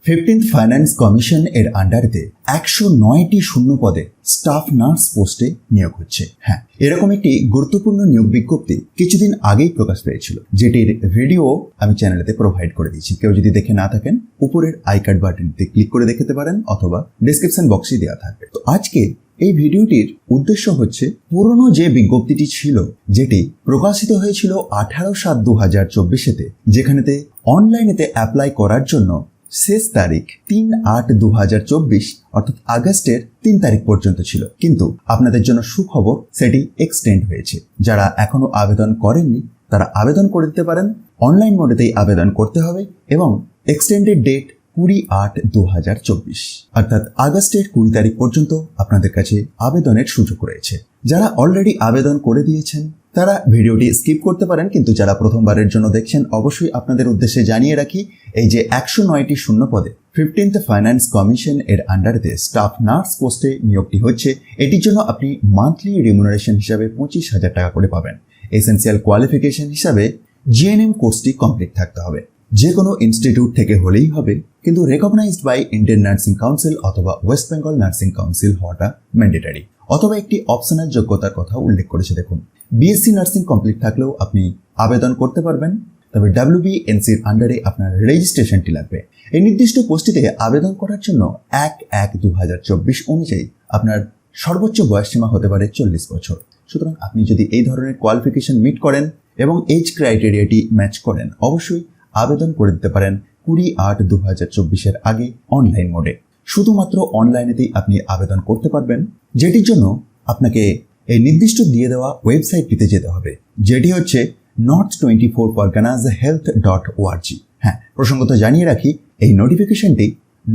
15th finance commission এর আন্ডারেতে 109টি শূন্য পদে স্টাফ নার্স পোস্টে নিয়োগ হচ্ছে। হ্যাঁ, এরকম একটি গুরুত্বপূর্ণ নিয়োগ বিজ্ঞপ্তি কিছুদিন আগেই প্রকাশ পেয়েছিল, যেটির ভিডিও আমি চ্যানেলেতে প্রোভাইড করে দিয়েছি। কেউ যদি দেখে না থাকেন, উপরের আই কার্ড বাটনটিতে ক্লিক করে দেখতে পারেন অথবা ডেসক্রিপশন বক্সে দেওয়া থাকবে। তো আজকে এই ভিডিওটির উদ্দেশ্য হচ্ছে পুরনো যে বিজ্ঞপ্তিটি ছিল, যেটি প্রকাশিত হয়েছিল 18/7/2024-তে, যেখানেতে অনলাইনেতে অ্যাপ্লাই করার জন্য শেষ তারিখ 3/8/2024 অর্থাৎ আগস্টের 3 তারিখ পর্যন্ত ছিল, কিন্তু আপনাদের জন্য সুখবর, সেটি এক্সটেন্ড হয়েছে। যারা এখনো আবেদন করেননি তারা আবেদন করে দিতে পারেন। অনলাইন মোডেতেই আবেদন করতে হবে এবং এক্সটেন্ডেড ডেট 20/8/2024 অর্থাৎ আগস্টের 20 তারিখ পর্যন্ত আপনাদের কাছে আবেদনের সুযোগ রয়েছে। যারা অলরেডি আবেদন করে দিয়েছেন তারা ভিডিওটি স্কিপ করতে পারেন, কিন্তু যারা প্রথমবারের জন্য দেখছেন অবশ্যই আপনাদের উদ্দেশ্যে জানিয়ে রাখি, এই যে 109টি শূন্য পদে 15th ফাইন্যান্স কমিশন এর আন্ডারেতে স্টাফ নার্স পোস্টে নিয়োগটি হচ্ছে। এটির জন্য আপনি মান্থলি রিমুনারেশন হিসাবে 25,000 টাকা করে পাবেন। এসেন্সিয়াল কোয়ালিফিকেশন হিসাবে জিএনএম কোর্সটি কমপ্লিট থাকতে হবে। যে কোনো ইনস্টিটিউট থেকে হলেই হবে, কিন্তু recognised by Indian Nursing Council অথবা ওয়েস্ট বেঙ্গল নার্সিং কাউন্সিল হওয়াটা ম্যান্ডেটারি। অথবা একটি অপশনাল যোগ্যতার কথা উল্লেখ করেছে। দেখুন, বিএসসি নার্সিং কমপ্লিট থাকলেও আপনি আবেদন করতে পারবেন, তবে WBNCর আন্ডারে আপনার রেজিস্ট্রেশনটি লাগবে। এই নির্দিষ্ট পোস্টটিতে আবেদন করার জন্য 1/1/2024 অনুযায়ী আপনার সর্বোচ্চ বয়সসীমা হতে পারে 40 বছর। সুতরাং আপনি যদি এই ধরনের কোয়ালিফিকেশন মিট করেন এবং এজ ক্রাইটেরিয়াটি ম্যাচ করেন, অবশ্যই আবেদন করে দিতে পারেন 20/8/2024 আগে অনলাইন মোডে। শুধুমাত্র অনলাইনেতেই আপনি আবেদন করতে পারবেন, যেটির জন্য আপনাকে এই নির্দিষ্ট দিয়ে দেওয়া ওয়েবসাইটটিতে যেতে হবে, যেটি হচ্ছে north24parganas.health.org। হ্যাঁ, প্রসঙ্গত জানিয়ে রাখি, এই নোটিফিকেশনটি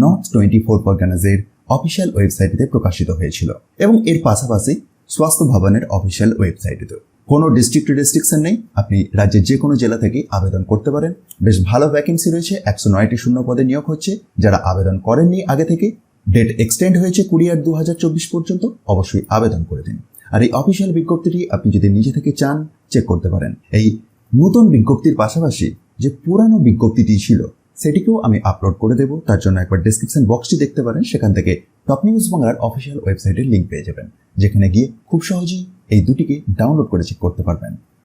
north24 parganas-এর অফিসিয়াল ওয়েবসাইটে প্রকাশিত হয়েছিল এবং এর পাশাপাশি স্বাস্থ্য ভবনের অফিসিয়াল ওয়েবসাইটেও। কোনো ডিস্ট্রিক্ট রেস্ট্রিকশন নেই, আপনি রাজ্যের যে কোনো জেলা থেকে আবেদন করতে পারেন। বেশ ভালো ভ্যাকেন্সি রয়েছে, 109টি শূন্য পদে নিয়োগ হচ্ছে। যারা আবেদন করেননি আগে থেকে, ডেট এক্সটেন্ড হয়েছে 20/8/2024 পর্যন্ত, অবশ্যই আবেদন করে দিন। আর এই অফিসিয়াল বিজ্ঞপ্তিটি আপনি যদি নিজে থেকে চান চেক করতে পারেন। এই নতুন বিজ্ঞপ্তির পাশাপাশি যে পুরানো বিজ্ঞপ্তিটি ছিল সেটিকেও আমি আপলোড করে দেবো। তার জন্য একবার ডেসক্রিপশন বক্সটি দেখতে পারেন, সেখান থেকে টপ নিউজ বাংলার অফিসিয়াল ওয়েবসাইটের লিঙ্ক পেয়ে যাবেন, যেখানে গিয়ে খুব সহজেই এই দুটিকে ডাউনলোড করে চেক করতে পারবেন।